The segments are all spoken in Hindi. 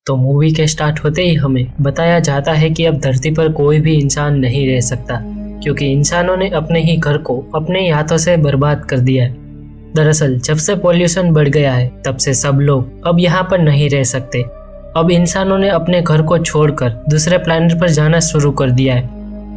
तो मूवी के स्टार्ट होते ही हमें बताया जाता है कि अब धरती पर कोई भी इंसान नहीं रह सकता, क्योंकि इंसानों ने अपने ही घर को अपने ही हाथों से बर्बाद कर दिया है। दरअसल जब से पॉल्यूशन बढ़ गया है तब से सब लोग अब यहाँ पर नहीं रह सकते। अब इंसानों ने अपने घर को छोड़कर दूसरे प्लैनेट पर जाना शुरू कर दिया है,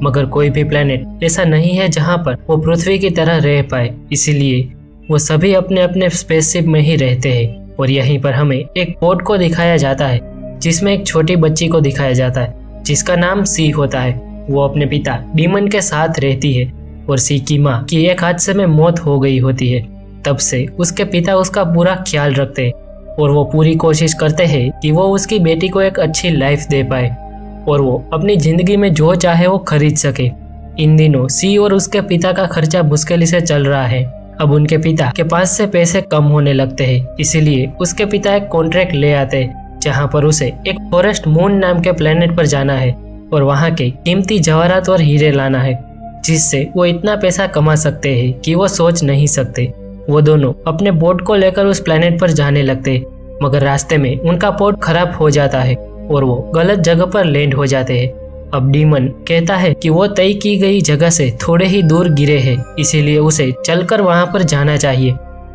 मगर कोई भी प्लैनेट ऐसा नहीं है जहाँ पर वो पृथ्वी की तरह रह पाए। इसीलिए वो सभी अपने अपने स्पेसशिप में ही रहते हैं। और यहीं पर हमें एक पोर्ट को दिखाया जाता है जिसमें एक छोटी बच्ची को दिखाया जाता है जिसका नाम सी होता है। वो अपने पिता डीमन के साथ रहती है और सी की माँ की एक हादसे में मौत हो गई होती है। तब से उसके पिता उसका पूरा ख्याल रखते हैं और वो पूरी कोशिश करते हैं कि वो उसकी बेटी को एक अच्छी लाइफ दे पाए और वो अपनी जिंदगी में जो चाहे वो खरीद सके। इन दिनों सी और उसके पिता का खर्चा मुश्किल से चल रहा है। अब उनके पिता के पास से पैसे कम होने लगते हैं, इसीलिए उसके पिता एक कॉन्ट्रैक्ट ले आते हैं जहाँ पर उसे एक फॉरेस्ट मून नाम के प्लेनेट पर जाना है और वहाँ के कीमती जवाहरात और हीरे लाना है, जिससे वो इतना पैसा कमा सकते हैं कि वो सोच नहीं सकते। वो दोनों अपने बोट को लेकर उस प्लेनेट पर जाने लगते हैं, मगर रास्ते में उनका बोट खराब हो जाता है और वो गलत जगह पर लैंड हो जाते हैं। अब डीमन कहता है कि वो तय की गई जगह से थोड़े ही दूर गिरे हैं, इसीलिए उसे चलकर वहां पर जाना चाहिए।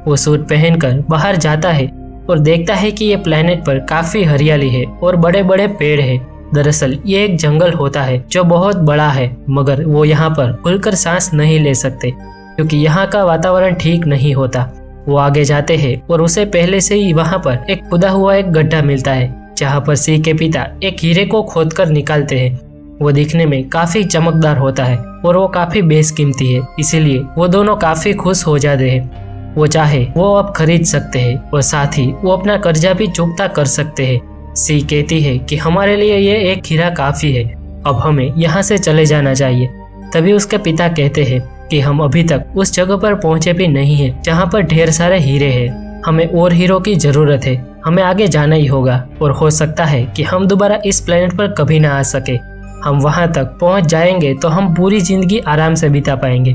वो सूट पहनकर बाहर जाता है और देखता है कि ये प्लेनेट पर काफी हरियाली है और बड़े बड़े पेड़ है। दरअसल ये एक जंगल होता है जो बहुत बड़ा है, मगर वो यहाँ पर खुलकर सांस नहीं ले सकते क्योंकि यहाँ का वातावरण ठीक नहीं होता। वो आगे जाते हैं और उसे पहले से ही वहाँ पर एक खुदा हुआ एक गड्ढा मिलता है जहाँ पर सी के पिता एक हीरे को खोदकर निकालते हैं। वो दिखने में काफी चमकदार होता है और वो काफी बेशकीमती है, इसीलिए वो दोनों काफी खुश हो जाते हैं। वो चाहे वो अब खरीद सकते हैं और साथ ही वो अपना कर्जा भी चुकता कर सकते हैं। सी कहती है कि हमारे लिए ये एक हीरा काफी है, अब हमें यहाँ से चले जाना चाहिए। तभी उसके पिता कहते हैं कि हम अभी तक उस जगह पर पहुंचे भी नहीं है जहाँ पर ढेर सारे हीरे हैं। हमें और हीरो की जरूरत है, हमें आगे जाना ही होगा और हो सकता है कि हम दोबारा इस प्लेनेट पर कभी ना आ सके। हम वहां तक पहुंच जाएंगे तो हम पूरी जिंदगी आराम से बिता पाएंगे।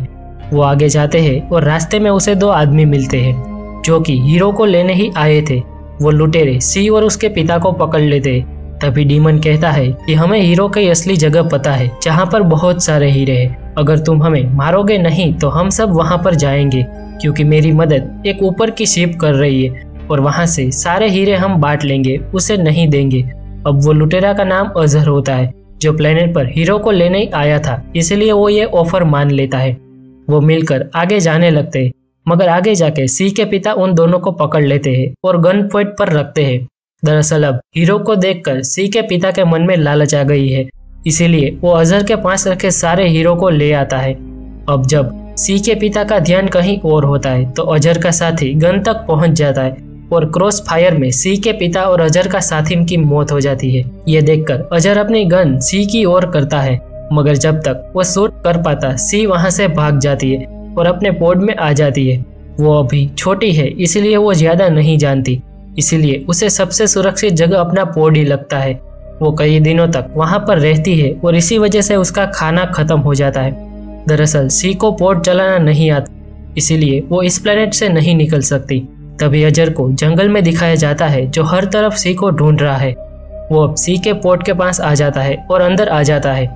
वो आगे जाते हैं और रास्ते में उसे दो आदमी मिलते हैं जो कि हीरो को लेने ही आए थे। वो लुटेरे सी और उसके पिता को पकड़ लेते हैं। तभी डीमन कहता है कि हमें हीरो की असली जगह पता है जहाँ पर बहुत सारे हीरे हैं। अगर तुम हमें मारोगे नहीं तो हम सब वहाँ पर जाएंगे, क्योंकि मेरी मदद एक ऊपर की शिप कर रही है और वहाँ से सारे हीरे हम बांट लेंगे, उसे नहीं देंगे। अब वो लुटेरा का नाम अजहर होता है जो प्लेनेट पर हीरो को लेने ही आया था, इसलिए वो ये ऑफर मान लेता है। वो मिलकर आगे जाने लगते हैं, मगर आगे जाके सी के पिता उन दोनों को पकड़ लेते हैं और गन पॉइंट पर रखते हैं। दरअसल अब हीरो को देखकर सी के पिता के मन में लालच आ गई है, इसीलिए वो अजहर के पास रखे सारे हीरो को ले आता है। अब जब सी के पिता का ध्यान कहीं और होता है तो अजहर का साथी गन तक पहुंच जाता है और क्रॉस फायर में सी के पिता और अजहर का साथी की मौत हो जाती है। ये देखकर अजहर अपनी गन सी की ओर करता है, मगर जब तक वो शूट कर पाता सी वहां से भाग जाती है और अपने पोड में आ जाती है। वो अभी छोटी है इसलिए वो ज्यादा नहीं जानती, इसीलिए उसे सबसे सुरक्षित जगह अपना पोड ही लगता है। वो कई दिनों तक वहां पर रहती है और इसी वजह से उसका खाना खत्म हो जाता है। दरअसल सी को पोड चलाना नहीं आता, इसीलिए वो इस प्लेनेट से नहीं निकल सकती। तभी अजहर को जंगल में दिखाया जाता है जो हर तरफ सी को ढूंढ रहा है। वो अब सी के पोर्ट के पास आ जाता है और अंदर आ जाता है।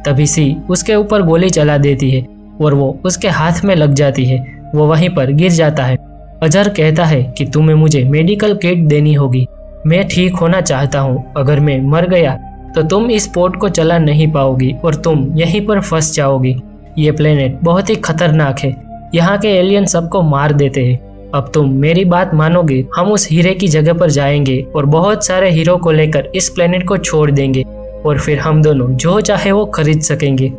तभी सी उसके ऊपर गोली चला देती है और वो उसके हाथ में लग जाती है। वो वहीं पर गिर जाता है। अजहर कहता है कि तुम्हें मुझे मेडिकल किट देनी होगी, मैं ठीक होना चाहता हूँ। अगर मैं मर गया तो तुम इस पोर्ट को चला नहीं पाओगी और तुम यहीं पर फंस जाओगी। ये प्लेनेट बहुत ही खतरनाक है, यहाँ के एलियन सबको मार देते हैं। अब तुम मेरी बात मानोगे, हम उस हीरे की जगह पर जाएंगे और बहुत सारे हीरो को लेकर इस प्लेनेट को छोड़ देंगे और फिर हम दोनों जो चाहे वो खरीद सकेंगे।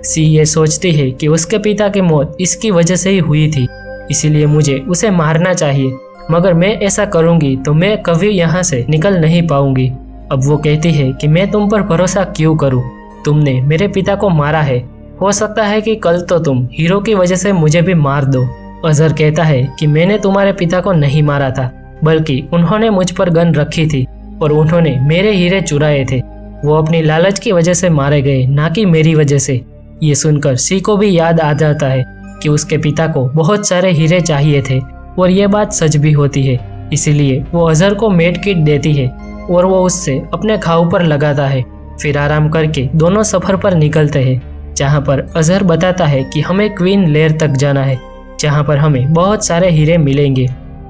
सी ये सोचती है कि उसके पिता की मौत इसकी वजह से ही हुई थी, इसीलिए मुझे उसे मारना चाहिए, मगर मैं ऐसा करूंगी तो मैं कभी यहाँ से निकल नहीं पाऊंगी। अब वो कहती है कि मैं तुम पर भरोसा क्यों करूं, तुमने मेरे पिता को मारा है, हो सकता है कि कल तो तुम हीरो की वजह से मुझे भी मार दो। अजहर कहता है कि मैंने तुम्हारे पिता को नहीं मारा था, बल्कि उन्होंने मुझ पर गन रखी थी और उन्होंने मेरे हीरे चुराए थे। वो अपनी लालच की वजह से मारे गए, ना कि मेरी वजह से। ये सुनकर सी को भी याद आ जाता है कि उसके पिता को बहुत सारे हीरे चाहिए थे और ये बात सच भी होती है, इसीलिए वो अजहर को मेड किट देती है और वो उससे अपने घाव पर लगाता है। फिर आराम करके दोनों सफर पर निकलते हैं, जहाँ पर अजहर बताता है कि हमें क्वीन लेयर तक जाना है, जहाँ पर हमें बहुत सारे हीरे मिलेंगे।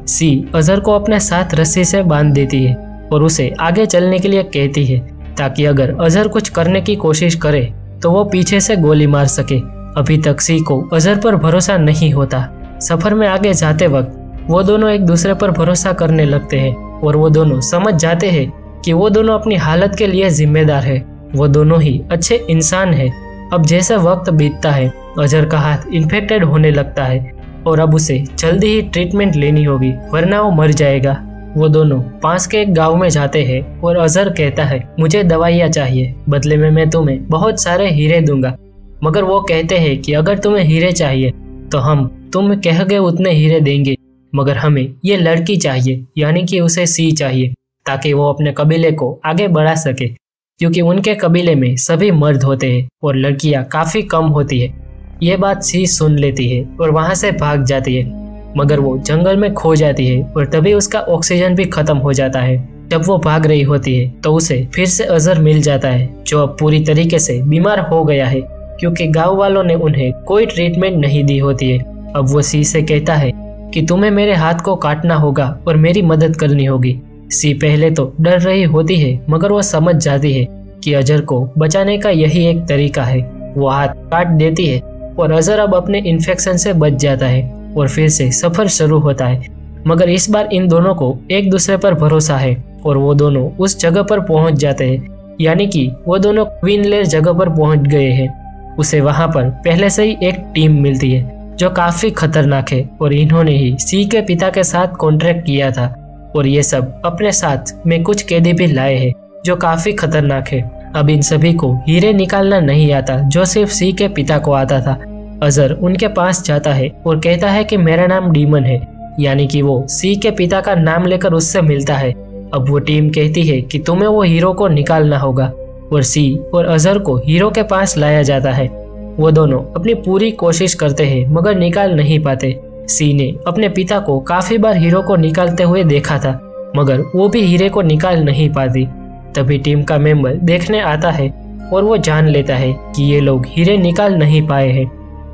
सी अजहर को अपने साथ रस्सी से बांध देती है और उसे आगे चलने के लिए कहती है, ताकि अगर अजहर कुछ करने की कोशिश करे तो वो पीछे से गोली मार सके। अभी तक सी को अजहर पर भरोसा नहीं होता। सफर में आगे जाते वक्त वो दोनों एक दूसरे पर भरोसा करने लगते हैं और वो दोनों समझ जाते हैं कि वो दोनों अपनी हालत के लिए जिम्मेदार है। वो दोनों ही अच्छे इंसान हैं। अब जैसे वक्त बीतता है, अजहर का हाथ इन्फेक्टेड होने लगता है और अब उसे जल्दी ही ट्रीटमेंट लेनी होगी, वरना वो मर जाएगा। वो दोनों पास के एक गांव में जाते हैं और अजहर कहता है, मुझे दवाइयाँ चाहिए, बदले में मैं तुम्हें बहुत सारे हीरे दूंगा। मगर वो कहते हैं कि अगर तुम्हें हीरे चाहिए तो हम तुम कह गए उतने हीरे देंगे, मगर हमें ये लड़की चाहिए, यानी कि उसे सी चाहिए, ताकि वो अपने कबीले को आगे बढ़ा सके, क्योंकि उनके कबीले में सभी मर्द होते हैं और लड़कियां काफी कम होती है। ये बात सी सुन लेती है और वहां से भाग जाती है, मगर वो जंगल में खो जाती है और तभी उसका ऑक्सीजन भी खत्म हो जाता है। जब वो भाग रही होती है तो उसे फिर से अजहर मिल जाता है, जो अब पूरी तरीके से बीमार हो गया है, क्योंकि गांव वालों ने उन्हें कोई ट्रीटमेंट नहीं दी होती है। अब वो सी से कहता है कि तुम्हें मेरे हाथ को काटना होगा और मेरी मदद करनी होगी। सी पहले तो डर रही होती है, मगर वो समझ जाती है कि अजहर को बचाने का यही एक तरीका है। वो हाथ काट देती है और अजहर अब अपने इन्फेक्शन से बच जाता है और फिर से सफर शुरू होता है। मगर इस बार इन दोनों को एक दूसरे पर भरोसा है और वो दोनों उस जगह पर पहुंच जाते हैं, यानी कि वो दोनों क्वीन लेयर जगह पर पहुंच गए हैं। उसे वहां पर पहले से ही एक टीम मिलती है जो काफी खतरनाक है और इन्होंने ही सी के पिता के साथ कॉन्ट्रैक्ट किया था और ये सब अपने साथ में कुछ कैदी भी लाए हैं जो काफी खतरनाक है। अब इन सभी को हीरे निकालना नहीं आता, जो सिर्फ सी के पिता को आता था। अजहर उनके पास जाता है और कहता है कि मेरा नाम डीमन है, यानी कि वो सी के पिता का नाम लेकर उससे मिलता है। अब वो टीम कहती है कि तुम्हें वो हीरो को निकालना होगा और सी और अजहर को हीरो के पास लाया जाता है। वो दोनों अपनी पूरी कोशिश करते हैं मगर निकाल नहीं पाते। सी ने अपने पिता को काफी बार हीरो को निकालते हुए देखा था, मगर वो भी हीरे को निकाल नहीं पाती। तभी टीम का मेंबर देखने आता है और वो जान लेता है कि ये लोग हीरे निकाल नहीं पाए हैं।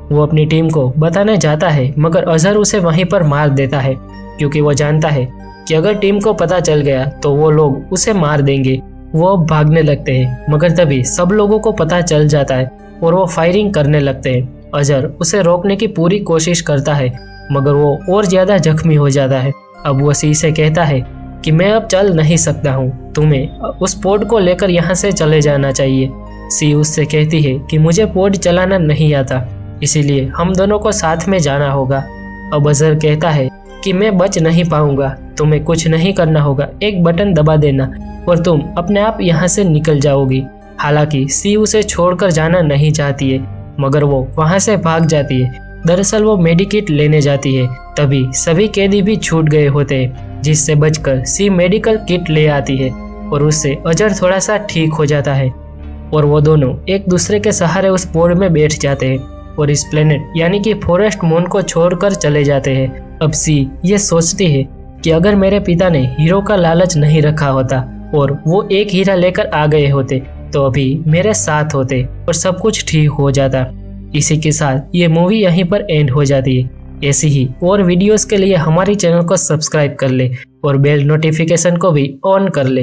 वो अपनी टीम को बताने जाता है, मगर अजहर उसे वहीं पर मार देता है, क्योंकि वो जानता है कि अगर टीम को पता चल गया तो वो लोग उसे मार देंगे। वो अब भागने लगते हैं, मगर तभी सब लोगों को पता चल जाता है और वो फायरिंग करने लगते हैं। अजहर उसे रोकने की पूरी कोशिश करता है, मगर वो और ज्यादा जख्मी हो जाता है। अब वो सी से कहता है कि मैं अब चल नहीं सकता हूँ, तुम्हें उस पोड को लेकर यहाँ से चले जाना चाहिए। सी उससे कहती है कि मुझे पोड चलाना नहीं आता, इसीलिए हम दोनों को साथ में जाना होगा। अब अजहर कहता है कि मैं बच नहीं पाऊंगा, तुम्हें कुछ नहीं करना होगा, एक बटन दबा देना और तुम अपने आप यहाँ से निकल जाओगी। हालांकि सी उसे छोड़कर जाना नहीं चाहती है, मगर वो वहाँ से भाग जाती है। दरअसल वो मेडिकेट लेने जाती है, तभी सभी कैदी भी छूट गए होते हैं, जिससे बचकर सी मेडिकल किट ले आती है और उससे अजहर थोड़ा सा ठीक हो जाता है और वो दोनों एक दूसरे के सहारे उस पोड में बैठ जाते हैं और इस प्लेनेट यानी कि फॉरेस्ट मून को छोड़कर चले जाते हैं। अब सी ये सोचती है कि अगर मेरे पिता ने हीरो का लालच नहीं रखा होता और वो एक हीरा लेकर आ गए होते तो अभी मेरे साथ होते और सब कुछ ठीक हो जाता। इसी के साथ ये मूवी यहीं पर एंड हो जाती है। ऐसी ही और वीडियोस के लिए हमारी चैनल को सब्सक्राइब कर ले और बेल नोटिफिकेशन को भी ऑन कर ले।